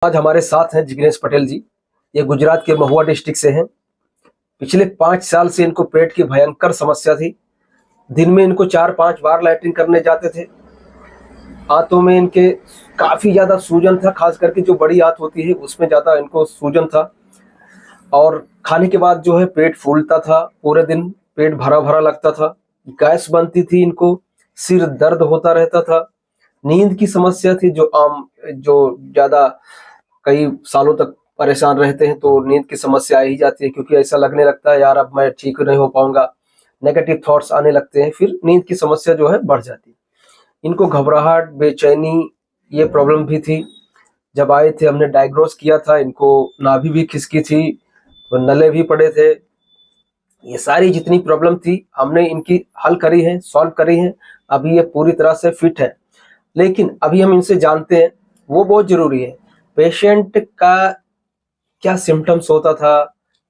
आज हमारे साथ हैं जिग्नेश पटेल जी। ये गुजरात के महुआ डिस्ट्रिक्ट से हैं। पिछले 5 साल से इनको पेट की भयंकर समस्या थी। दिन में इनको 4-5 बार लैट्रिन करने जाते थे। आंतों में इनके काफ़ी ज़्यादा सूजन था, खास करके जो बड़ी आंत होती है उसमें ज़्यादा इनको सूजन था। और खाने के बाद जो है पेट फूलता था, पूरे दिन पेट भरा भरा लगता था, गैस बनती थी इनको, सिर दर्द होता रहता था, नींद की समस्या थी जो ज़्यादा कई सालों तक परेशान रहते हैं तो नींद की समस्या आ ही जाती है, क्योंकि ऐसा लगने लगता है यार अब मैं ठीक नहीं हो पाऊंगा, नेगेटिव थॉट्स आने लगते हैं, फिर नींद की समस्या जो है बढ़ जाती है। इनको घबराहट, बेचैनी, ये प्रॉब्लम भी थी। जब आए थे हमने डायग्नोस किया था, इनको नाभि भी खिसकी थी, तो नले भी पड़े थे। ये सारी जितनी प्रॉब्लम थी हमने इनकी हल करी है, सॉल्व करी है। अभी ये पूरी तरह से फिट है। लेकिन अभी हम इनसे जानते हैं, वो बहुत जरूरी है, पेशेंट का क्या सिम्टम्स होता था,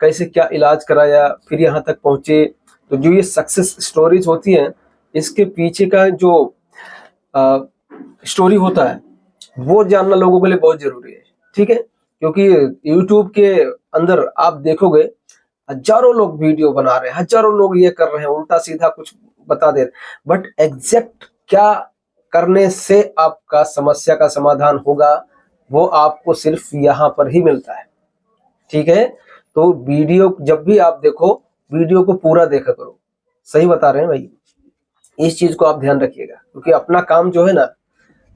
कैसे क्या इलाज कराया, फिर यहाँ तक पहुंचे। तो जो ये सक्सेस स्टोरीज होती हैं, इसके पीछे का जो स्टोरी होता है वो जानना लोगों के लिए बहुत जरूरी है। ठीक है, क्योंकि यूट्यूब के अंदर आप देखोगे हजारों लोग वीडियो बना रहे हैं, हजारों लोग ये कर रहे हैं, उल्टा सीधा कुछ बता दे रहे, बट एग्जैक्ट क्या करने से आपका समस्या का समाधान होगा वो आपको सिर्फ यहाँ पर ही मिलता है। ठीक है, तो वीडियो जब भी आप देखो, वीडियो को पूरा देखा करो। सही बता रहे हैं भाई, इस चीज को आप ध्यान रखिएगा, क्योंकि अपना काम जो है ना,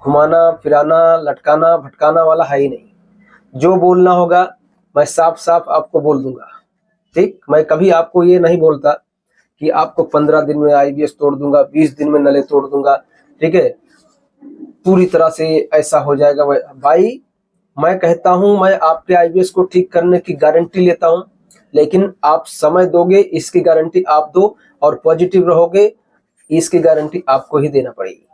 घुमाना फिराना लटकाना भटकाना वाला है ही नहीं। जो बोलना होगा मैं साफ साफ आपको बोल दूंगा। ठीक, मैं कभी आपको ये नहीं बोलता कि आपको 15 दिन में आईबीएस तोड़ दूंगा, 20 दिन में नले तोड़ दूंगा, ठीक है, पूरी तरह से ऐसा हो जाएगा। भाई मैं कहता हूं, मैं आपके आईबीएस को ठीक करने की गारंटी लेता हूं, लेकिन आप समय दोगे इसकी गारंटी आप दो, और पॉजिटिव रहोगे इसकी गारंटी आपको ही देना पड़ेगी।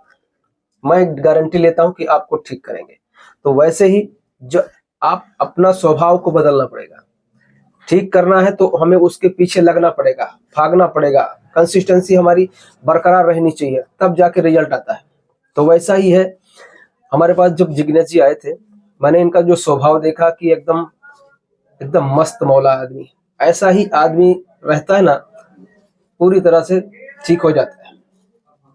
मैं गारंटी लेता हूं कि आपको ठीक करेंगे। तो वैसे ही जो आप अपना स्वभाव को बदलना पड़ेगा। ठीक करना है तो हमें उसके पीछे लगना पड़ेगा, भागना पड़ेगा, कंसिस्टेंसी हमारी बरकरार रहनी चाहिए, तब जाके रिजल्ट आता है। तो वैसा ही है, हमारे पास जब जिग्नेश जी आए थे, मैंने इनका जो स्वभाव देखा कि एकदम एकदम मस्त मौला आदमी, ऐसा ही आदमी रहता है ना, पूरी तरह से ठीक हो जाता है।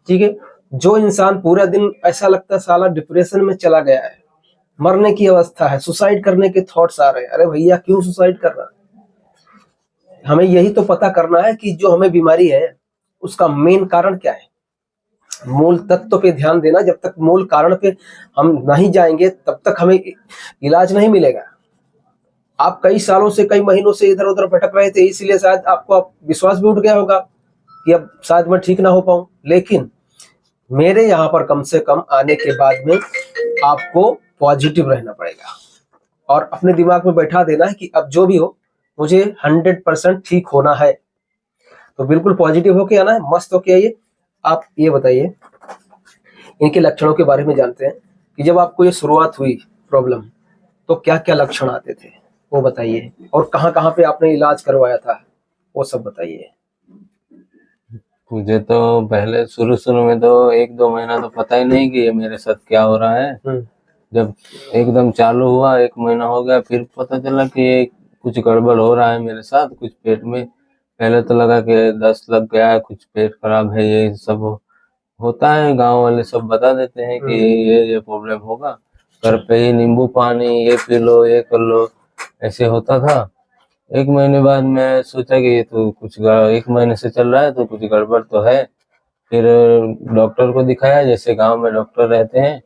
ठीक है, जो इंसान पूरा दिन ऐसा लगता है साला डिप्रेशन में चला गया है, मरने की अवस्था है, सुसाइड करने के थॉट्स आ रहे हैं, अरे भैया क्यों सुसाइड कर रहा है? हमें यही तो पता करना है कि जो हमें बीमारी है उसका मेन कारण क्या है। मूल तत्व पे ध्यान देना, जब तक मूल कारण पे हम नहीं जाएंगे तब तक हमें इलाज नहीं मिलेगा। आप कई सालों से, कई महीनों से इधर उधर भटक रहे थे, इसलिए शायद आपको विश्वास भी उठ गया होगा कि अब शायद मैं ठीक ना हो पाऊं। लेकिन मेरे यहाँ पर कम से कम आने के बाद में आपको पॉजिटिव रहना पड़ेगा, और अपने दिमाग में बैठा देना है कि अब जो भी हो मुझे 100% ठीक होना है। तो बिल्कुल पॉजिटिव होके आना है, मस्त होके आइए। आप ये बताइए, इनके लक्षणों के बारे में जानते हैं कि जब आपको ये शुरुआत हुई प्रॉब्लम, तो क्या क्या लक्षण आते थे वो बताइए, और कहाँ कहाँ पे आपने इलाज करवाया था वो सब बताइए। मुझे तो पहले शुरू शुरू में तो 1-2 महीना तो पता ही नहीं कि ये मेरे साथ क्या हो रहा है। जब एकदम चालू हुआ, 1 महीना हो गया, फिर पता चला कि ये कुछ गड़बड़ हो रहा है मेरे साथ, कुछ पेट में। पहले तो लगा कि दस्त लग गया है, कुछ पेट खराब है, ये सब होता है। गांव वाले सब बता देते हैं कि ये प्रॉब्लम होगा। घर पे ही नींबू पानी ये पी लो, ये कर लो, ऐसे होता था। 1 महीने बाद मैं सोचा कि ये तो 1 महीने से चल रहा है तो कुछ गड़बड़ तो है। फिर डॉक्टर को दिखाया, जैसे गांव में डॉक्टर रहते हैं,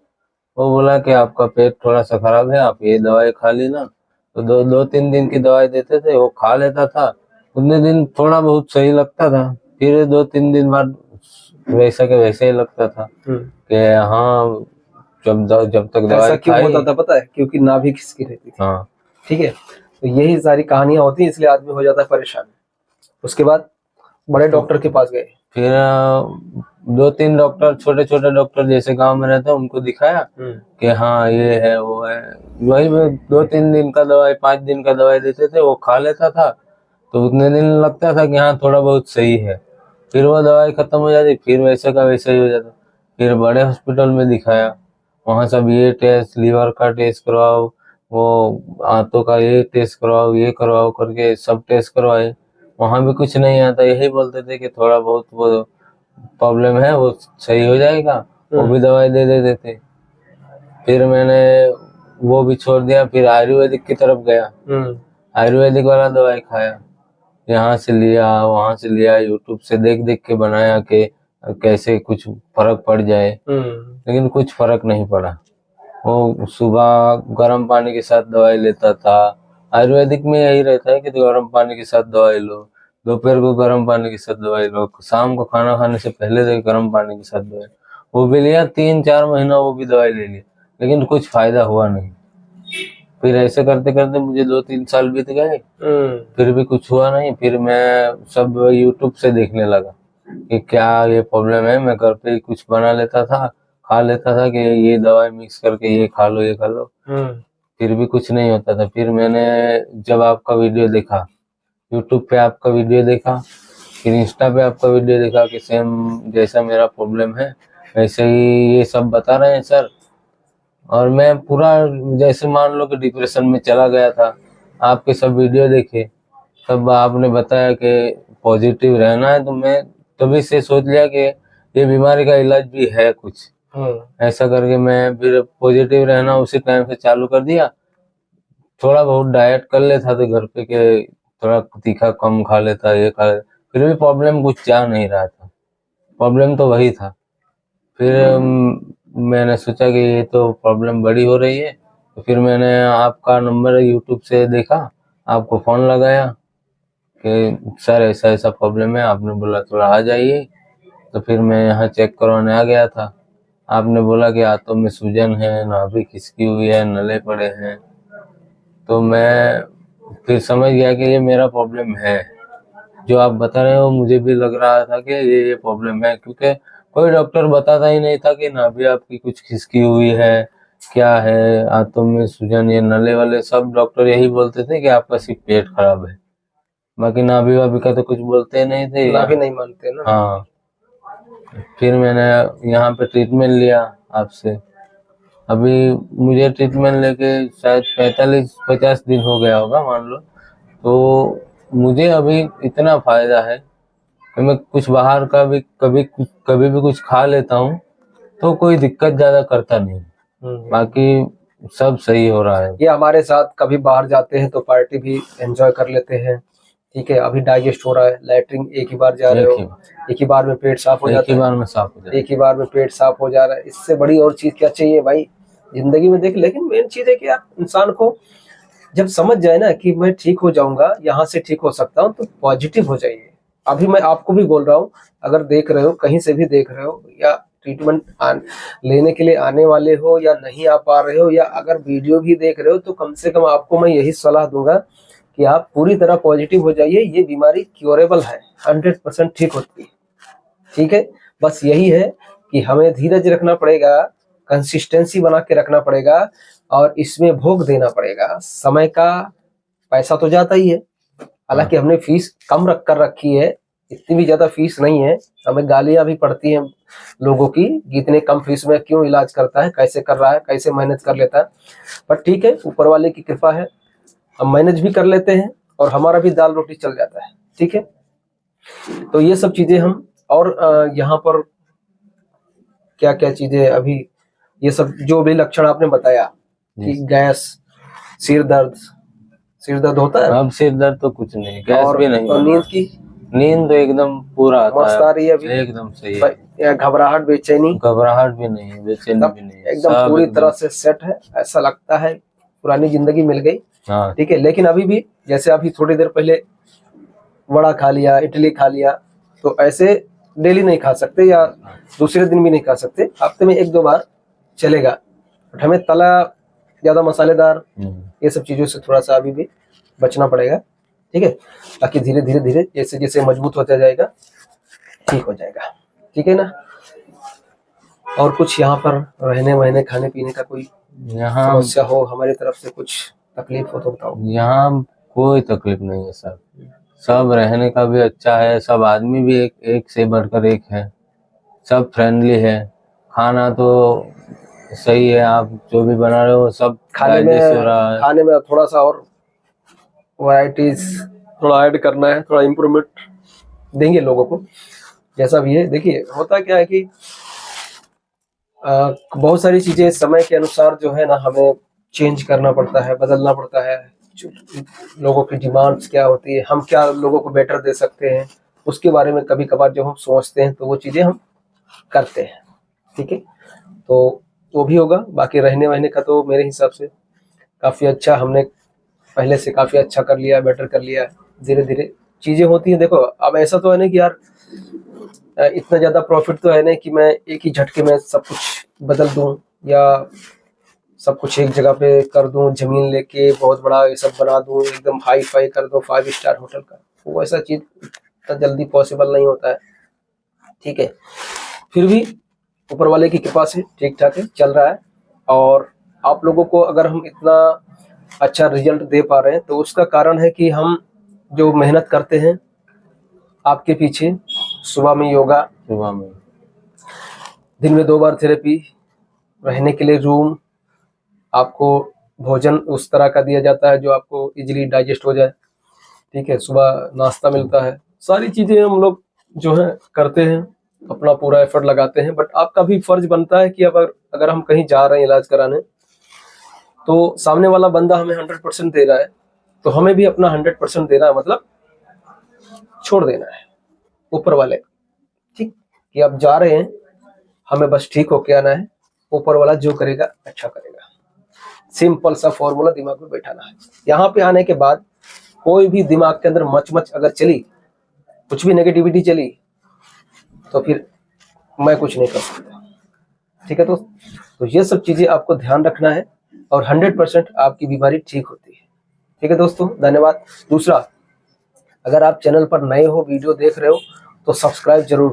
वो बोला कि आपका पेट थोड़ा सा खराब है, आप ये दवाई खा लेना। तो 2-3 दिन की दवाई देते थे, वो खा लेता था। उतने दिन थोड़ा बहुत सही लगता था, फिर 2-3 दिन बाद वैसा के वैसे ही लगता था कि हाँ, जब तक दवाई ऐसा क्यों खाई। होता था पता है? क्योंकि नाभि खिसकी रहती थी। हाँ, ठीक है, तो यही सारी कहानियां होती हैं, इसलिए आदमी हो जाता है परेशान। उसके बाद बड़े डॉक्टर के पास गए, फिर 2-3 डॉक्टर, छोटे छोटे डॉक्टर जैसे गांव में रहते हैं, उनको दिखाया कि हाँ ये है वो है। वही में 2-3 दिन का दवाई, 5 दिन का दवाई देते थे, वो खा लेता था। तो उतने दिन लगता था कि हाँ थोड़ा बहुत सही है। फिर वो दवाई खत्म हो जाती, फिर वैसे का वैसा ही हो जाता। फिर बड़े हॉस्पिटल में दिखाया, वहाँ सब ये टेस्ट, लीवर का टेस्ट करवाओ, वो आंतों का ये टेस्ट करवाओ, ये करवाओ करके सब टेस्ट करवाए, वहां भी कुछ नहीं आता। यही बोलते थे कि थोड़ा बहुत वो प्रॉब्लम है, वो सही हो जाएगा, वो भी दवाई दे देते थे। फिर मैंने वो भी छोड़ दिया, फिर आयुर्वेदिक की तरफ गया। आयुर्वेदिक वाला दवाई खाया, यहाँ से लिया वहां से लिया, यूट्यूब से देख देख के बनाया कि कैसे कुछ फर्क पड़ जाए, लेकिन कुछ फर्क नहीं पड़ा। वो सुबह गर्म पानी के साथ दवाई लेता था। आयुर्वेदिक में यही रहता है कि गर्म पानी के साथ दवाई लो, दोपहर को गर्म पानी के साथ दवाई लो, शाम को खाना खाने से पहले तो गर्म पानी के साथ दवाई। वो भी लिया 3-4 महीना, वो भी दवाई ले ली, लेकिन कुछ फायदा हुआ नहीं। फिर ऐसे करते करते मुझे 2-3 साल बीत गए, फिर भी कुछ हुआ नहीं। फिर मैं सब यूट्यूब से देखने लगा कि क्या ये प्रॉब्लम है। मैं घर पे ही कुछ बना लेता था, खा लेता था कि ये दवाई मिक्स करके ये खा लो ये खा लो, फिर भी कुछ नहीं होता था। फिर मैंने जब आपका वीडियो देखा, यूट्यूब पे आपका वीडियो देखा, फिर इंस्टा पे आपका वीडियो देखा कि सेम जैसा मेरा प्रॉब्लम है वैसे ही ये सब बता रहे हैं सर। और मैं पूरा जैसे मान लो कि डिप्रेशन में चला गया था। आपके सब वीडियो देखे, तब आपने बताया कि पॉजिटिव रहना है, तो मैं तभी से सोच लिया कि ये बीमारी का इलाज भी है कुछ। ऐसा करके मैं फिर पॉजिटिव रहना उसी टाइम से चालू कर दिया। थोड़ा बहुत डाइट कर लेता था घर पे कि थोड़ा तीखा कम खा लेता, ये खा लेता, फिर भी प्रॉब्लम कुछ जा नहीं रहा था, प्रॉब्लम तो वही था। फिर मैंने सोचा कि ये तो प्रॉब्लम बड़ी हो रही है, तो फिर मैंने आपका नंबर यूट्यूब से देखा, आपको फ़ोन लगाया कि सर ऐसा ऐसा प्रॉब्लम है। आपने बोला थोड़ा आ जाइए, तो फिर मैं यहाँ चेक करवाने आ गया था। आपने बोला कि आंतों में सूजन है, नाभि खिसकी हुई है, नले पड़े हैं। तो मैं फिर समझ गया कि ये मेरा प्रॉब्लम है। जो आप बता रहे हो मुझे भी लग रहा था कि ये प्रॉब्लम है, क्योंकि कोई डॉक्टर बताता ही नहीं था कि नाभि आपकी कुछ खिसकी हुई है, क्या है, आंतों में सूजन, ये नले वाले। सब डॉक्टर यही बोलते थे कि आपका सिर्फ पेट खराब है, बाकी नाभि वाभि का तो कुछ बोलते नहीं थे। नाभि नहीं मानते ना। हाँ। फिर मैंने यहाँ पे ट्रीटमेंट लिया आपसे। अभी मुझे ट्रीटमेंट लेके शायद 45-50 दिन हो गया होगा मान लो। तो मुझे अभी इतना फायदा है कि मैं कुछ बाहर का भी कभी भी कुछ खा लेता हूँ तो कोई दिक्कत ज्यादा करता नहीं। बाकी सब सही हो रहा है। ये हमारे साथ कभी बाहर जाते हैं तो पार्टी भी एंजॉय कर लेते हैं, ठीक है। अभी डाइजेस्ट हो रहा है, लैट्रिन एक ही बार जा रहे हो, एक ही बार में पेट साफ हो जाता है, एक ही बार में पेट साफ हो जा रहा है। इससे बड़ी और चीज क्या चाहिए भाई जिंदगी में, देख। लेकिन मेन चीज है कि यार इंसान को जब समझ जाए ना कि मैं ठीक हो जाऊंगा, यहाँ से ठीक हो सकता हूँ, तो पॉजिटिव हो जाइए। अभी मैं आपको भी बोल रहा हूँ, अगर देख रहे हो, कहीं से भी देख रहे हो, या ट्रीटमेंट लेने के लिए आने वाले हो, या नहीं आ पा रहे हो, या अगर वीडियो भी देख रहे हो, तो कम से कम आपको मैं यही सलाह दूंगा कि आप पूरी तरह पॉजिटिव हो जाइए। ये बीमारी क्योरेबल है, 100% ठीक होती है, ठीक है। बस यही है कि हमें धीरज रखना पड़ेगा, कंसिस्टेंसी बना के रखना पड़ेगा, और इसमें भोग देना पड़ेगा। समय का पैसा तो जाता ही है, हालांकि हमने फीस कम कर रखी है, इतनी भी ज्यादा फीस नहीं है। हमें गालियां भी पड़ती हैं लोगों की, इतने कम फीस में क्यों इलाज करता है, कैसे कर रहा है, कैसे मैनेज कर लेता है। पर ठीक है, ऊपर वाले की कृपा है, हम मैनेज भी कर लेते हैं और हमारा भी दाल रोटी चल जाता है, ठीक है। तो ये सब चीजें हम, और यहाँ पर क्या क्या चीजें अभी, ये सब जो भी लक्षण आपने बताया कि गैस, सिर दर्द होता है। अब सिर दर्द तो कुछ नहीं, गैस भी नहीं। और नींद तो एकदम पूरा आता मस्त आ रही है अभी, एकदम सही है। घबराहट बेचैनी भी नहीं, बेचैनी भी नहीं, एकदम पूरी तरह से सेट है। ऐसा लगता है पुरानी जिंदगी मिल गई, ठीक है। लेकिन अभी भी जैसे अभी थोड़ी देर पहले वड़ा खा लिया, इडली खा लिया, तो ऐसे डेली नहीं खा सकते, या दूसरे दिन भी नहीं खा सकते, हफ्ते में 1-2 बार चलेगा। बट हमें तला ज्यादा मसालेदार ये सब चीजों से थोड़ा सा अभी भी बचना पड़ेगा, ठीक है। ताकि धीरे धीरे जैसे जैसे मजबूत होता जाएगा, ठीक हो जाएगा, ठीक है ना। और कुछ यहाँ पर रहने वहने खाने पीने का कोई समस्या हो, हमारी तरफ से कुछ तकलीफ हो तो बताओ। यहाँ कोई तकलीफ नहीं है सर, सब रहने का भी अच्छा है, सब आदमी भी एक से बढ़कर एक है, सब फ्रेंडली है। खाना तो सही है, आप जो भी बना रहे हो सब डाइजेस्ट हो रहा है। खाने में थोड़ा सा और वैरायटीज थोड़ा ऐड करना है, थोड़ा इम्प्रूवमेंट देंगे लोगों को, जैसा भी है। देखिए होता क्या है कि बहुत सारी चीजें समय के अनुसार जो है ना हमें चेंज करना पड़ता है, बदलना पड़ता है। लोगों की डिमांड्स क्या होती है, हम क्या लोगों को बेटर दे सकते हैं, उसके बारे में कभी कभार जब हम सोचते हैं तो वो चीजें हम करते हैं। ठीक है, तो वो भी होगा। बाकी रहने वहने का तो मेरे हिसाब से काफी अच्छा हमने पहले से काफी अच्छा कर लिया, बेटर कर लिया। धीरे धीरे चीजें होती हैं। देखो अब ऐसा तो है नहीं कि यार इतना ज्यादा प्रॉफिट तो है नहीं कि मैं एक ही झटके में सब कुछ बदल दूं या सब कुछ एक जगह पे कर दूं, जमीन लेके बहुत बड़ा ये सब बना दूं, एकदम हाई फाई कर दूं 5 स्टार होटल का। वो ऐसा चीज इतना जल्दी पॉसिबल नहीं होता है। ठीक है, फिर भी ऊपर वाले की कृपा से ठीक ठाक है, चल रहा है। और आप लोगों को अगर हम इतना अच्छा रिजल्ट दे पा रहे हैं तो उसका कारण है कि हम जो मेहनत करते हैं आपके पीछे। सुबह में योगा, सुबह में दिन में 2 बार थेरेपी, रहने के लिए रूम, आपको भोजन उस तरह का दिया जाता है जो आपको इजीली डाइजेस्ट हो जाए। ठीक है, सुबह नाश्ता मिलता है। सारी चीजें हम लोग जो है करते हैं, अपना पूरा एफर्ट लगाते हैं। बट आपका भी फर्ज बनता है कि अगर हम कहीं जा रहे हैं इलाज कराने तो सामने वाला बंदा हमें 100% दे रहा है तो हमें भी अपना 100% देना है, मतलब छोड़ देना है ऊपर वाले। ठीक, कि आप जा रहे हैं, हमें बस ठीक होके आना है, ऊपर वाला जो करेगा अच्छा करेगा। सिंपल सा फॉर्मूला दिमाग में बैठाना है। यहाँ पे आने के बाद कोई भी दिमाग के अंदर मच अगर चली, कुछ भी नेगेटिविटी चली, तो फिर मैं कुछ नहीं कर सकता। ठीक है, तो ये सब चीजें आपको ध्यान रखना है और 100% आपकी बीमारी ठीक होती है। ठीक है दोस्तों, धन्यवाद। दूसरा, अगर आप चैनल पर नए हो, वीडियो देख रहे हो तो सब्सक्राइब जरूर करें।